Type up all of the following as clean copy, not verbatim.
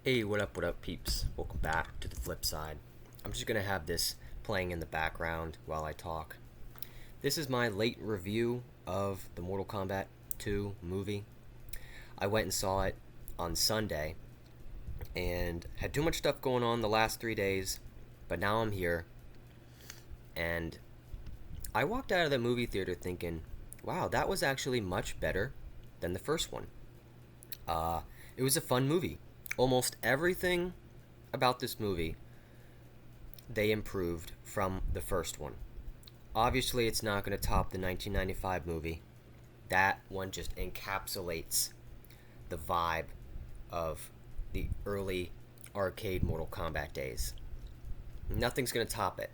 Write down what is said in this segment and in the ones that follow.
Hey, what up, peeps? Welcome back to the flip side. I'm just gonna have this playing in the background while I talk. This is my late review of the Mortal Kombat 2 movie. I went and saw it on Sunday and had too much stuff going on the last 3 days, but now I'm here and I walked out of the movie theater thinking, wow, that was actually much better than the first one. Uh, it was a fun movie. Almost everything about this movie they improved from the first one. Obviously, it's not going to top the 1995 movie. That one just encapsulates the vibe of the early arcade Mortal Kombat days. Nothing's going to top it.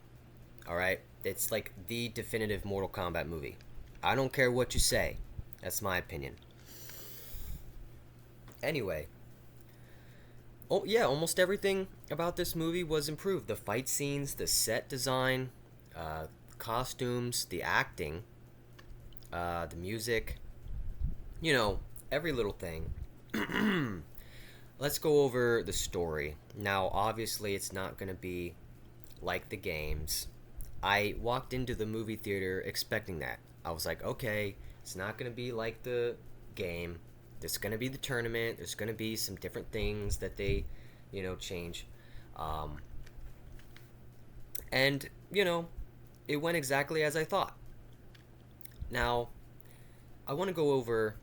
All right? It's like the definitive Mortal Kombat movie. I don't care what you say. That's my opinion. Anyway, oh yeah, almost everything about this movie was improved. The fight scenes, the set design, costumes, the acting, the music, every little thing. Let's go over the story. Now, obviously, it's not going to be like the games. I walked into the movie theater expecting that. I was like, okay, it's not going to be like the game. There's going to be the tournament. There's going to be some different things that they, change. Um, and, it went exactly as I thought. Now, I want to go over.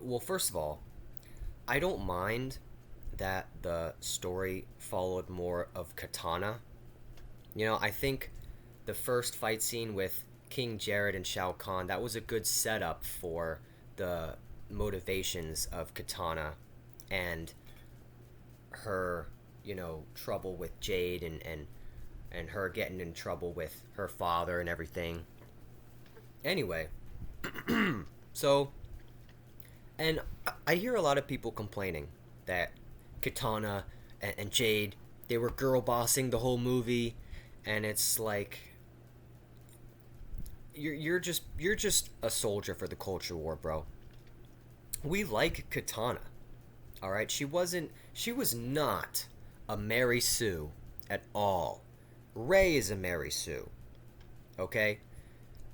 Well, first of all, I don't mind that the story followed more of Katana. I think the first fight scene with King Jared and Shao Kahn, that was a good setup for the motivations of Katana and her, trouble with Jade and her getting in trouble with her father and everything. Anyway, so, and I hear a lot of people complaining that Katana and Jade, they were girl bossing the whole movie, and it's like you're just a soldier for the culture war, bro. We like Katana. All right, she was not a Mary Sue at all. Ray is a Mary Sue. Okay?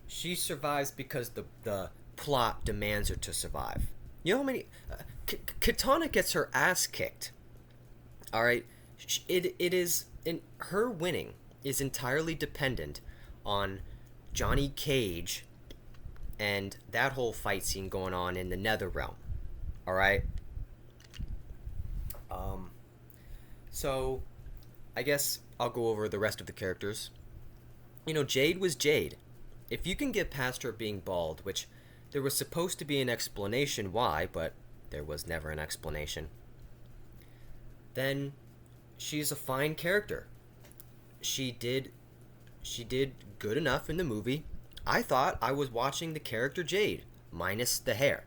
She survives because the plot demands her to survive. You know how many Katana gets her ass kicked. All right? It is in her winning is entirely dependent on Johnny Cage and that whole fight scene going on in the Nether Realm. All right. So I guess I'll go over the rest of the characters. Jade was Jade. If you can get past her being bald, which there was supposed to be an explanation why, but there was never an explanation, then she's a fine character. She did good enough in the movie. I thought I was watching the character Jade, minus the hair.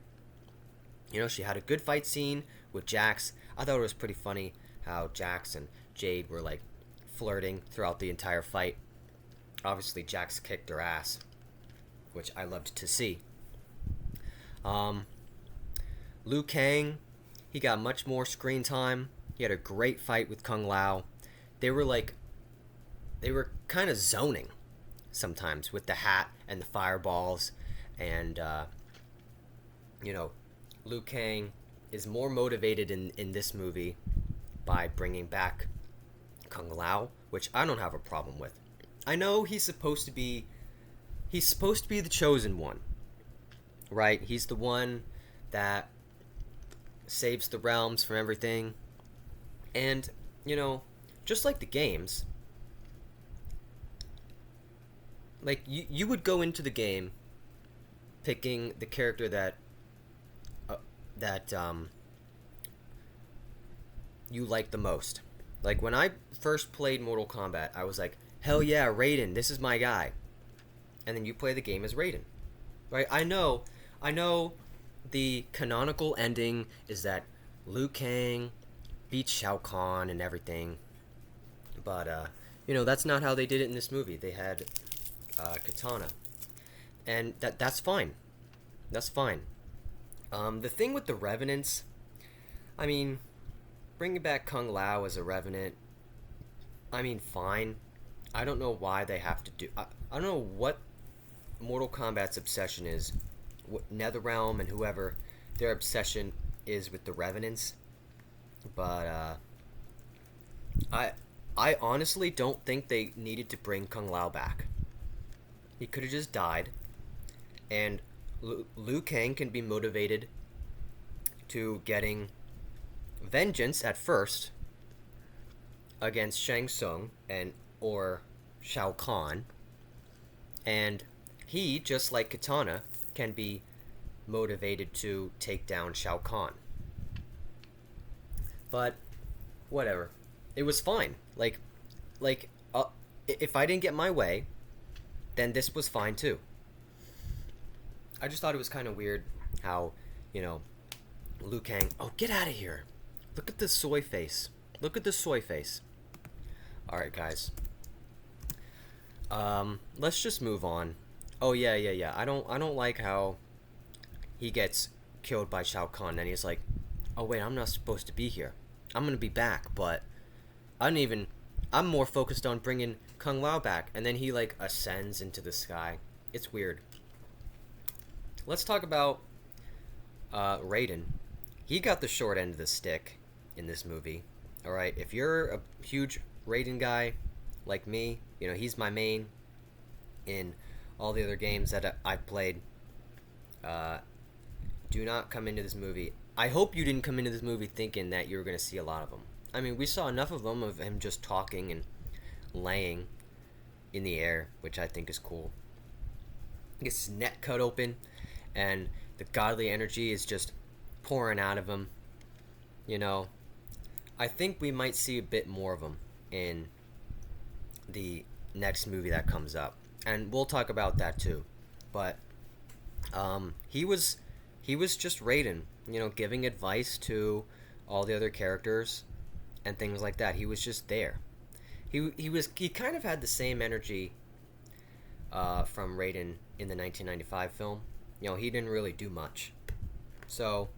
She had a good fight scene with Jax. I thought it was pretty funny how Jax and Jade were like flirting throughout the entire fight. Obviously, Jax kicked her ass, which I loved to see. Liu Kang, he got much more screen time. He had a great fight with Kung Lao. They were kind of zoning sometimes with the hat and the fireballs, and Liu Kang is more motivated in this movie by bringing back Kung Lao, which I don't have a problem with. I know he's supposed to be the chosen one, right? He's the one that saves the realms from everything. And, just like the games, like you would go into the game picking the character that you like the most. Like when I first played Mortal Kombat, I was like, hell yeah, Raiden, this is my guy. And then you play the game as Raiden, right? I know the canonical ending is that Liu Kang beats Shao Kahn and everything, but that's not how they did it in this movie. They had Katana, and that's fine. That's fine. The thing with the Revenants, I mean, bringing back Kung Lao as a Revenant, I mean, fine. I don't know why they have to do. I don't know what Mortal Kombat's obsession is. What NetherRealm and whoever their obsession is with the Revenants, but I I honestly don't think they needed to bring Kung Lao back. He could have just died, and Liu Kang can be motivated to getting vengeance at first against Shang Tsung and or Shao Kahn, and he, just like Katana, can be motivated to take down Shao Kahn. But whatever, it was fine. Like, if I didn't get my way, then this was fine too. I just thought it was kind of weird how, you know, Liu Kang. Oh, get out of here! Look at the soy face. Look at the soy face. All right, guys. Let's just move on. Oh yeah. I don't like how he gets killed by Shao Kahn, and he's like, "Oh wait, I'm not supposed to be here. I'm gonna be back, but I don't even. I'm more focused on bringing Kung Lao back." And then he like ascends into the sky. It's weird. Let's talk about Raiden. He got the short end of the stick in this movie. All right, if you're a huge Raiden guy like me, you know he's my main in all the other games that I've played. Do not come into this movie. I hope you didn't come into this movie thinking that you were going to see a lot of them. I mean, we saw enough of them, of him just talking and laying in the air, which I think is cool. He gets his neck cut open, and the godly energy is just pouring out of him. You know, I think we might see a bit more of him in the next movie that comes up, and we'll talk about that too. But he was just Raiden, you know, giving advice to all the other characters and things like that. He was just there. He kind of had the same energy from Raiden in the 1995 film. You know, he didn't really do much. So,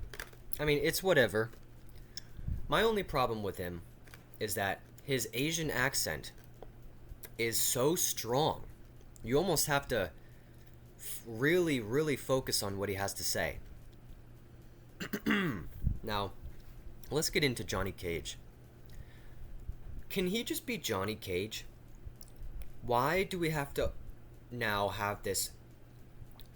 I mean, it's whatever. My only problem with him is that his Asian accent is so strong. You almost have to really, really focus on what he has to say. Now, let's get into Johnny Cage. Can he just be Johnny Cage? Why do we have to now have this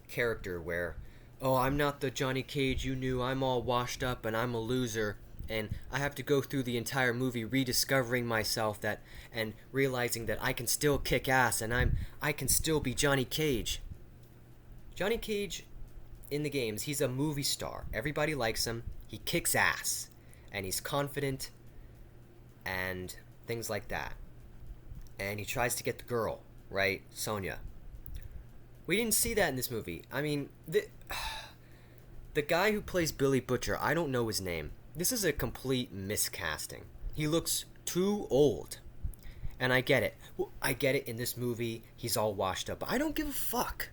character where, oh, I'm not the Johnny Cage you knew, I'm all washed up and I'm a loser, and I have to go through the entire movie rediscovering myself that and realizing that I can still kick ass and I can still be Johnny Cage. Johnny Cage in the games, he's a movie star. Everybody likes him. He kicks ass and he's confident and things like that. And he tries to get the girl, right? Sonya. We didn't see that in this movie. I mean, the guy who plays Billy Butcher, I don't know his name. This is a complete miscasting. He looks too old. And I get it. Well, I get it, in this movie, he's all washed up. But I don't give a fuck.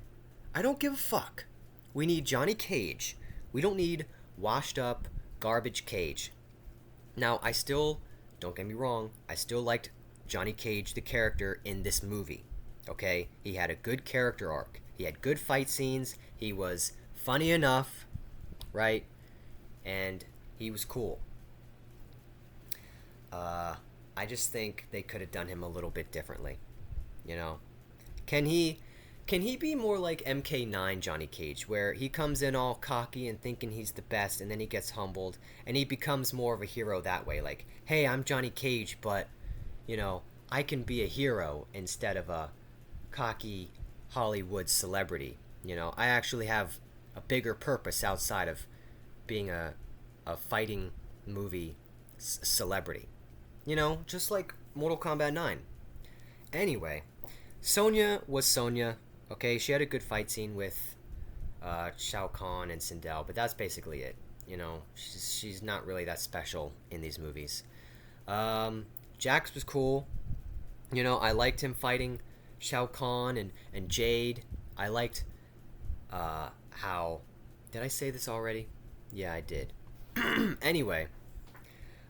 I don't give a fuck. We need Johnny Cage. We don't need washed up garbage Cage. Now, don't get me wrong, I still liked Johnny Cage, the character, in this movie. Okay? He had a good character arc. He had good fight scenes. He was funny enough, right? And he was cool. I just think they could have done him a little bit differently. You know? Can he be more like MK9 Johnny Cage, where he comes in all cocky and thinking he's the best, and then he gets humbled, and he becomes more of a hero that way? Like, hey, I'm Johnny Cage, but, you know, I can be a hero instead of a cocky Hollywood celebrity. You know, I actually have a bigger purpose outside of being a fighting movie celebrity. You know, just like Mortal Kombat 9. Anyway, Sonya was Sonya. Okay, she had a good fight scene with Shao Kahn and Sindel, but that's basically it. You know, she's not really that special in these movies. Jax was cool. You know, I liked him fighting Shao Kahn and Jade. I liked how... Did I say this already? Yeah, I did. Anyway,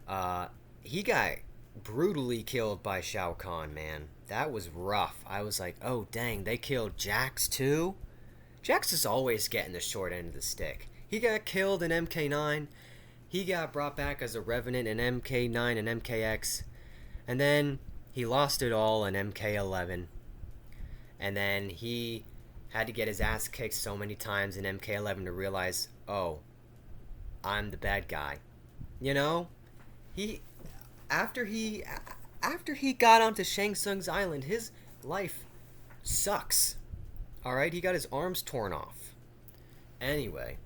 Uh, he got brutally killed by Shao Kahn, man. That was rough. I was like, oh dang, they killed Jax too? Jax is always getting the short end of the stick. He got killed in MK9. He got brought back as a Revenant in MK9 and MKX. And then he lost it all in MK11. And then he had to get his ass kicked so many times in MK11 to realize, oh, I'm the bad guy. You know? He after he got onto Shang Tsung's island, his life sucks. All right, he got his arms torn off. Anyway,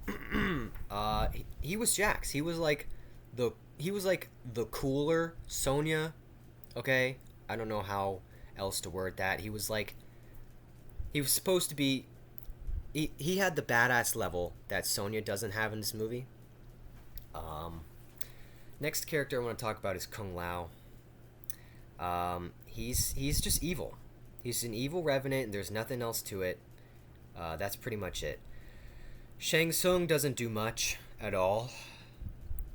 he was Jax. He was like the cooler Sonya. Okay, I don't know how else to word that. He was supposed to be. He had the badass level that Sonya doesn't have in this movie. Next character I want to talk about is Kung Lao. He's just evil. He's an evil revenant, and there's nothing else to it. That's pretty much it. Shang Tsung doesn't do much at all.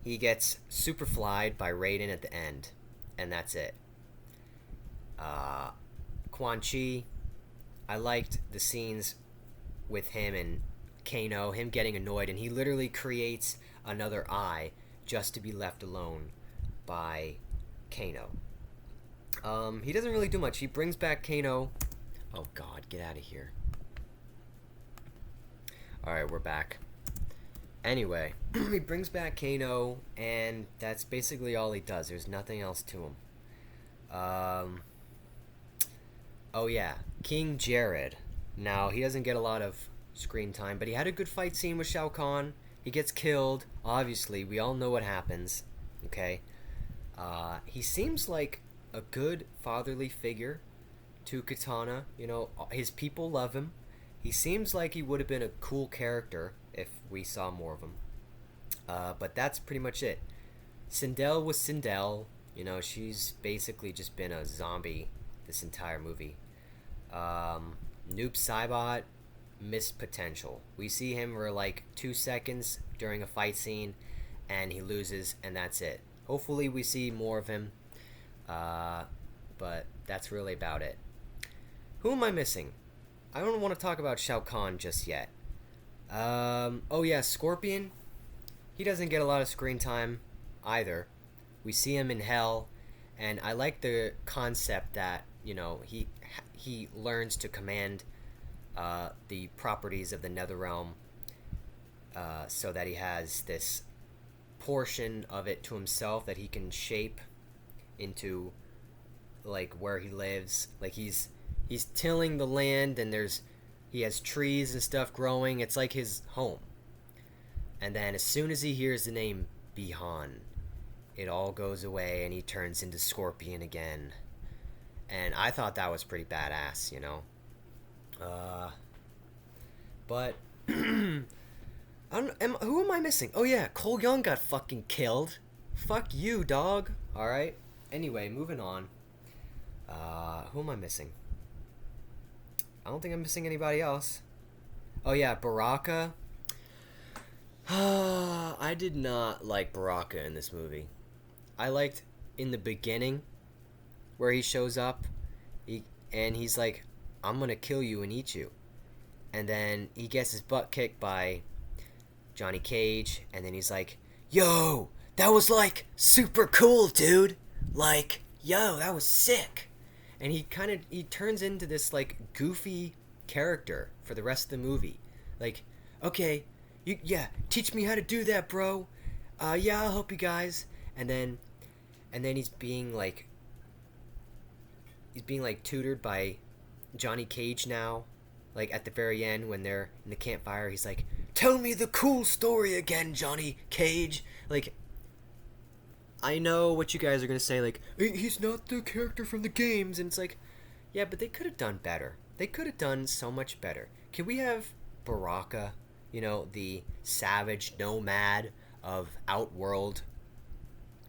He gets super flied by Raiden at the end, and that's it. Quan Chi, I liked the scenes with him and Kano, him getting annoyed, and he literally creates another eye just to be left alone by Kano. He doesn't really do much. He brings back Kano. Oh god, get out of here. Alright, we're back. Anyway, he brings back Kano, and that's basically all he does. There's nothing else to him. Oh yeah, King Jared. Now, he doesn't get a lot of screen time, but he had a good fight scene with Shao Kahn. He gets killed. Obviously, we all know what happens. Okay? He seems like a good fatherly figure to Katana. You know, his people love him. He seems like he would have been a cool character if we saw more of him. But that's pretty much it. Sindel was Sindel. You know, she's basically just been a zombie this entire movie. Noob Saibot, missed potential. We see him for like 2 seconds during a fight scene, and he loses, and that's it. Hopefully we see more of him, but that's really about it. Who am I missing? I don't want to talk about Shao Kahn just yet. Oh yeah, Scorpion. He doesn't get a lot of screen time either. We see him in Hell, and I like the concept that, you know, he learns to command the properties of the Netherrealm, so that he has this portion of it to himself that he can shape into like where he lives. Like he's tilling the land, and he has trees and stuff growing. It's like his home. And then as soon as he hears the name Bihan, it all goes away, and he turns into Scorpion again. And I thought that was pretty badass, you know. But who am I missing? Oh yeah, Cole Young got fucking killed. Fuck you, dog. All right. Anyway, moving on. Who am I missing? I don't think I'm missing anybody else. Oh yeah, Baraka. I did not like Baraka in this movie. I liked in the beginning where he shows up, and he's like, I'm gonna kill you and eat you. And then he gets his butt kicked by Johnny Cage, and then he's like, yo, that was like super cool, dude. Like, yo, that was sick. And he turns into this like goofy character for the rest of the movie. Like, okay, teach me how to do that, bro. Yeah, I'll help you guys. And then he's being like tutored by Johnny Cage now. Like at the very end when they're in the campfire, he's like, tell me the cool story again, Johnny Cage. Like, I know what you guys are going to say, like, he's not the character from the games. And it's like, yeah, but they could have done better. They could have done so much better. Can we have Baraka, you know, the savage nomad of Outworld?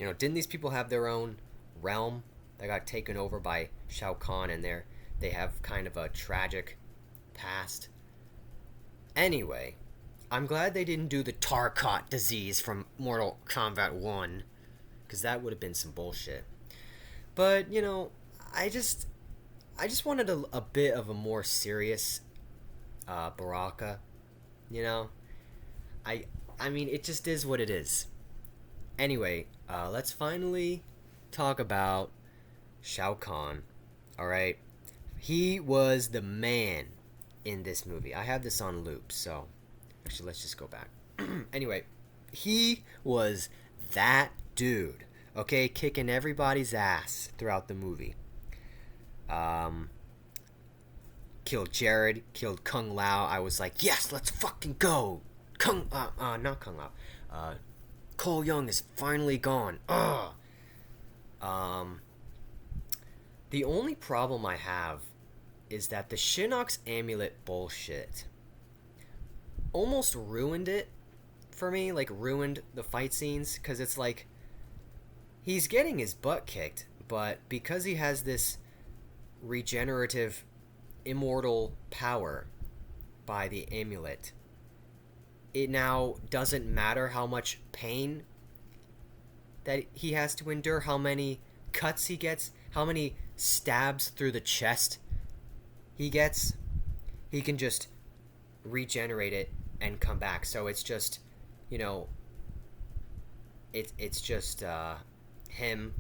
You know, didn't these people have their own realm that got taken over by Shao Kahn, and they have kind of a tragic past? Anyway, I'm glad they didn't do the Tarkat disease from Mortal Kombat 1, because because that would have been some bullshit. But you know, I just I just wanted a bit of a more serious Baraka. You know, I I mean it just is what it is. Anyway, let's finally talk about Shao Kahn. All right, he was the man in this movie. I have this on loop, so actually let's just go back. Anyway, he was that dude. Okay, kicking everybody's ass throughout the movie. Um, Killed Jared, killed Kung Lao. I was like, yes, let's fucking go. Not Kung Lao. Cole Young is finally gone. Ugh. Um, the only problem I have is that the Shinnok's amulet bullshit almost ruined it for me. Like, ruined the fight scenes. Because it's like, he's getting his butt kicked, but because he has this regenerative immortal power by the amulet, it now doesn't matter how much pain that he has to endure, how many cuts he gets, how many stabs through the chest he gets. He can just regenerate it and come back. So it's just, you know, it's just him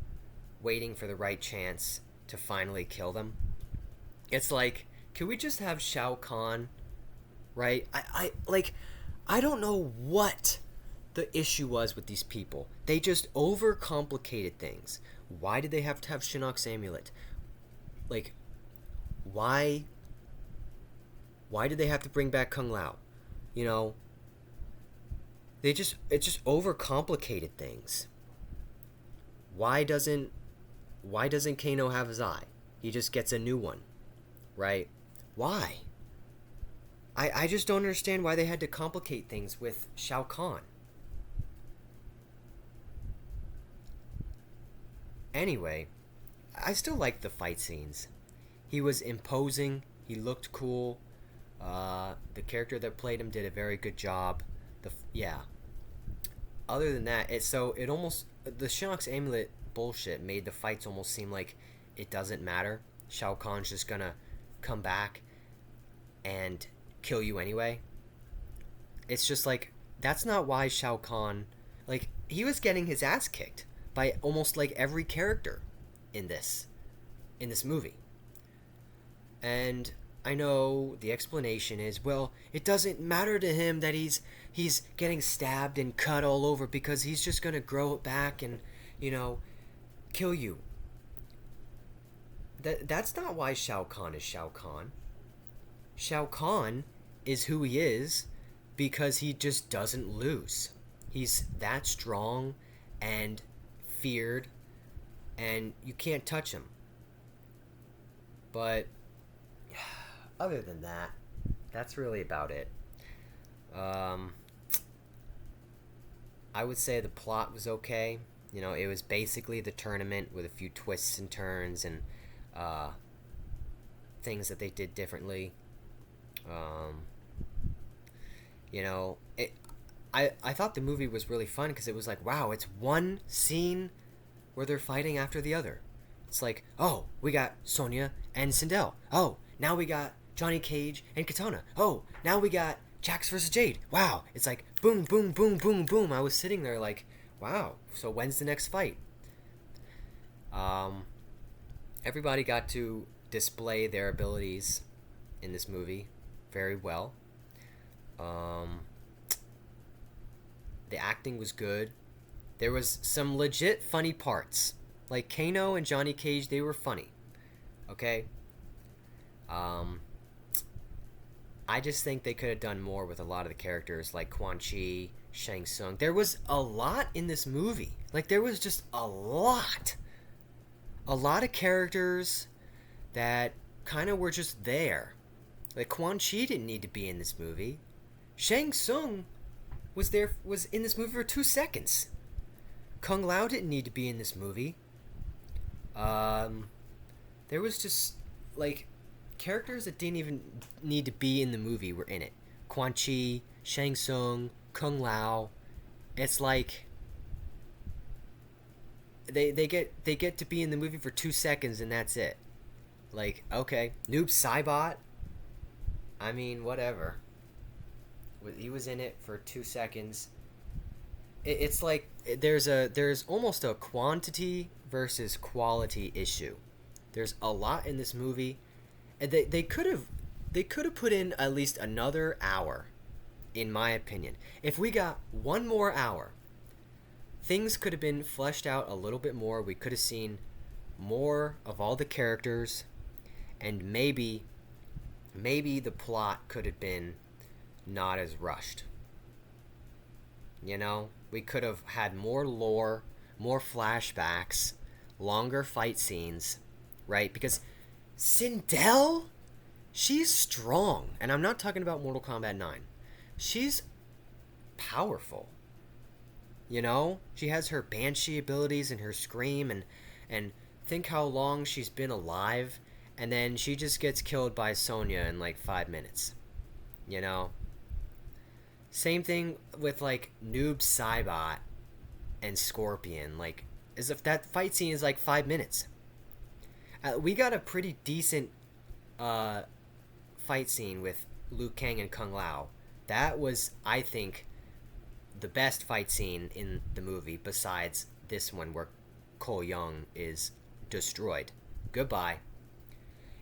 waiting for the right chance to finally kill them. It's like, can we just have Shao Kahn, right? I don't know what the issue was with these people. They just overcomplicated things. Why did they have to have Shinnok's amulet? Like, why did they have to bring back Kung Lao? You know, it just overcomplicated things. Why doesn't Kano have his eye? He just gets a new one, right? Why? I just don't understand why they had to complicate things with Shao Kahn. Anyway, I still liked the fight scenes. He was imposing. He looked cool. The character that played him did a very good job. Yeah. Other than that, it almost, the Shinnok's amulet bullshit made the fights almost seem like it doesn't matter. Shao Kahn's just gonna come back and kill you anyway. It's just like, that's not why Shao Kahn, like, he was getting his ass kicked by almost like every character in this movie. And I know the explanation is, well, it doesn't matter to him that he's getting stabbed and cut all over because he's just gonna grow it back and, you know, kill you. That's not why Shao Kahn is Shao Kahn. Shao Kahn is who he is because he just doesn't lose. He's that strong and feared, and you can't touch him. But other than that, that's really about it. I would say the plot was okay. You know, it was basically the tournament with a few twists and turns and things that they did differently. You know, I thought the movie was really fun because it was like, wow, it's one scene where they're fighting after the other. It's like, oh, we got Sonya and Sindel. Oh, now we got Johnny Cage and Katana. Oh, now we got Jax versus Jade. Wow, it's like boom, boom, boom, boom, boom. I was sitting there like, wow, so when's the next fight? Everybody got to display their abilities in this movie very well. The acting was good. There was some legit funny parts. Like Kano and Johnny Cage, they were funny. Okay? I just think they could have done more with a lot of the characters like Quan Chi, Shang Tsung. There was a lot in this movie. Like, there was just a lot. A lot of characters that kind of were just there. Like, Quan Chi didn't need to be in this movie. Shang Tsung was in this movie for 2 seconds. Kung Lao didn't need to be in this movie. There was just, like, characters that didn't even need to be in the movie were in it. Quan Chi, Shang Tsung, Kung Lao. It's like, they get to be in the movie for 2 seconds and that's it. Like, okay, Noob Saibot. I mean, whatever. He was in it for 2 seconds. It's like there's almost a quantity versus quality issue. There's a lot in this movie, and they could have put in at least another hour, in my opinion. If we got one more hour, things could have been fleshed out a little bit more. We could have seen more of all the characters, and maybe the plot could have been not as rushed. You know, we could have had more lore, more flashbacks, longer fight scenes, right? Because Sindel, she's strong, and I'm not talking about Mortal Kombat 9. She's powerful. You know, she has her banshee abilities and her scream, and think how long she's been alive, and then she just gets killed by Sonya in like 5 minutes. You know, same thing with like Noob Saibot and Scorpion. Like, as if that fight scene is like 5 minutes. We got a pretty decent fight scene with Liu Kang and Kung Lao. That was, I think, the best fight scene in the movie besides this one where Cole Young is destroyed. Goodbye.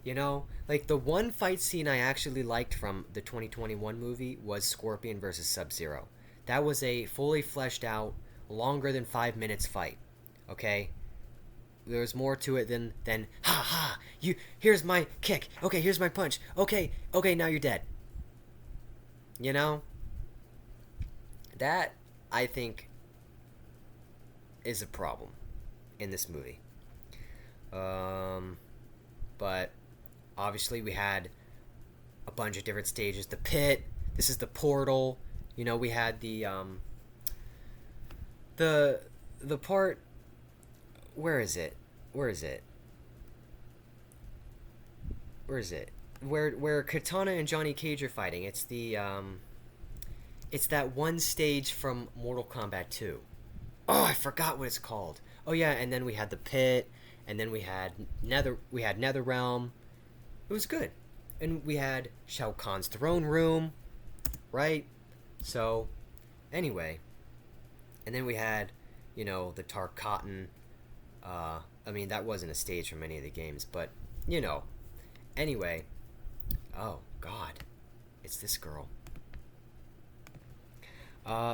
You know, like the one fight scene I actually liked from the 2021 movie was Scorpion versus Sub-Zero. That was a fully fleshed out, longer than 5 minutes fight. Okay? There was more to it than ha ha, here's my kick. Okay, here's my punch. Okay, now you're dead. You know? That, I think, is a problem in this movie. But obviously we had a bunch of different stages. The pit. This is the portal. You know, we had the part. Where is it? Where Katana and Johnny Cage are fighting. It's the it's that one stage from Mortal Kombat 2. Oh, I forgot what it's called. Oh yeah, and then we had the pit, and then we had Netherrealm. It was good. And we had Shao Kahn's throne room, right? So, anyway. And then we had, you know, the Tarkatan. I mean, that wasn't a stage from any of the games, but, you know. Anyway. Oh, God. It's this girl.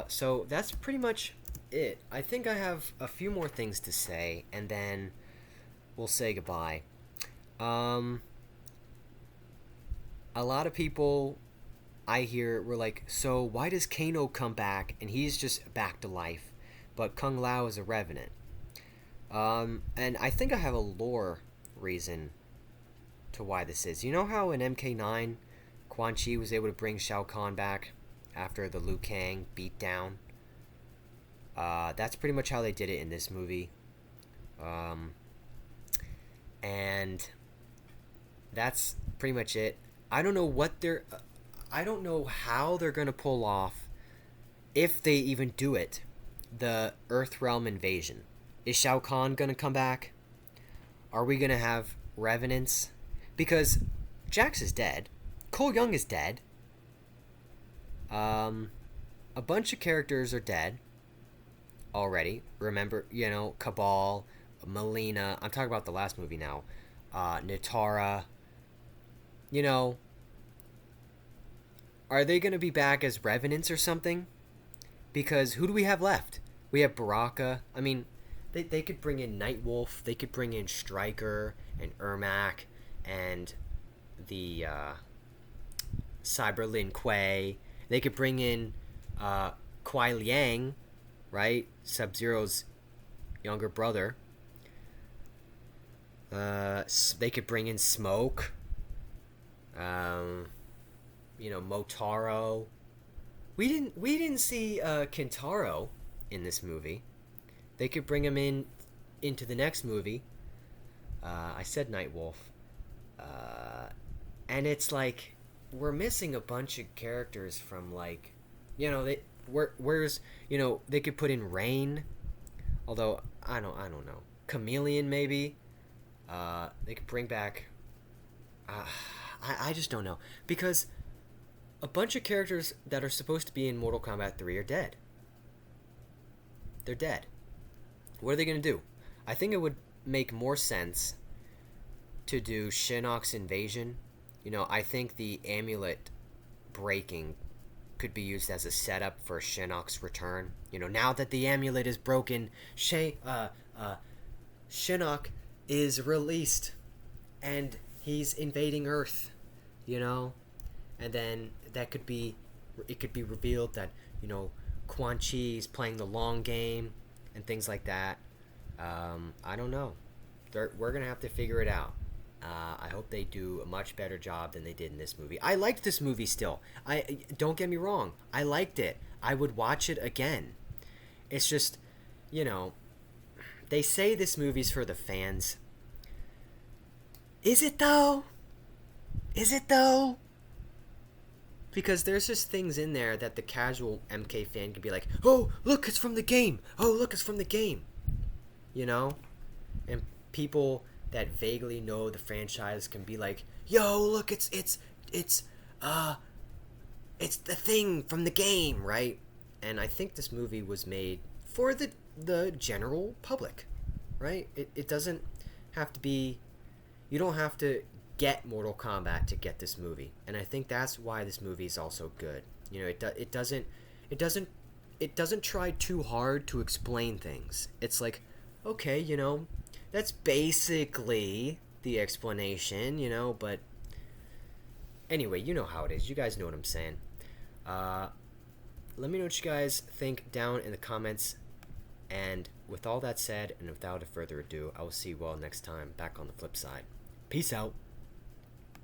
So, that's pretty much it. I think I have a few more things to say, and then we'll say goodbye. A lot of people I hear were like, so why does Kano come back and he's just back to life, but Kung Lao is a revenant? And I think I have a lore reason to why this is. You know how in MK9, Quan Chi was able to bring Shao Kahn back after the Liu Kang beatdown? That's pretty much how they did it in this movie. And that's pretty much it. I don't know how they're gonna pull off, if they even do it, the Earthrealm invasion. Is Shao Kahn gonna come back? Are we gonna have revenants? Because Jax is dead. Cole Young is dead. A bunch of characters are dead already. Remember, you know, Cabal, Melina. I'm talking about the last movie now. Nitara. You know, are they going to be back as revenants or something? Because who do we have left? We have Baraka. I mean, they could bring in Nightwolf. They could bring in Stryker and Ermac and the Cyber Lin Kuei. They could bring in Kuai Liang, right? Sub-Zero's younger brother. They could bring in Smoke. You know, Motaro. We didn't see Kintaro in this movie. They could bring him into the next movie. I said Nightwolf. And it's like we're missing a bunch of characters from, like, you know, where's, you know, they could put in Rain Although I don't know. Chameleon maybe. They could bring back. Uh, I just don't know because a bunch of characters that are supposed to be in Mortal Kombat 3 are dead. They're dead. What are they gonna do? I think it would make more sense to do Shinnok's invasion. You know, I think the amulet breaking could be used as a setup for Shinnok's return. You know, now that the amulet is broken, Shinnok is released, and he's invading Earth. You know, and then it could be revealed that Quan Chi is playing the long game and things like that. I don't know. We're gonna have to figure it out. I hope they do a much better job than they did in this movie. I liked this movie still. I don't get me wrong. I liked it. I would watch it again. It's just, you know, they say this movie's for the fans. Is it though? Is it though? Because there's just things in there that the casual MK fan could be like, "Oh, look, it's from the game. Oh, look, it's from the game." You know? And people that vaguely know the franchise can be like, "Yo, look, it's the thing from the game, right?" And I think this movie was made for the general public, right? It doesn't have to be. You don't have to get Mortal Kombat to get this movie, and I think that's why this movie is also good. You know, it doesn't try too hard to explain things. It's like, okay, you know, that's basically the explanation, you know, but anyway, you know how it is. You guys know what I'm saying. Let me know what you guys think down in the comments. And with all that said, and without further ado, I will see you all next time back on the flip side. Peace out.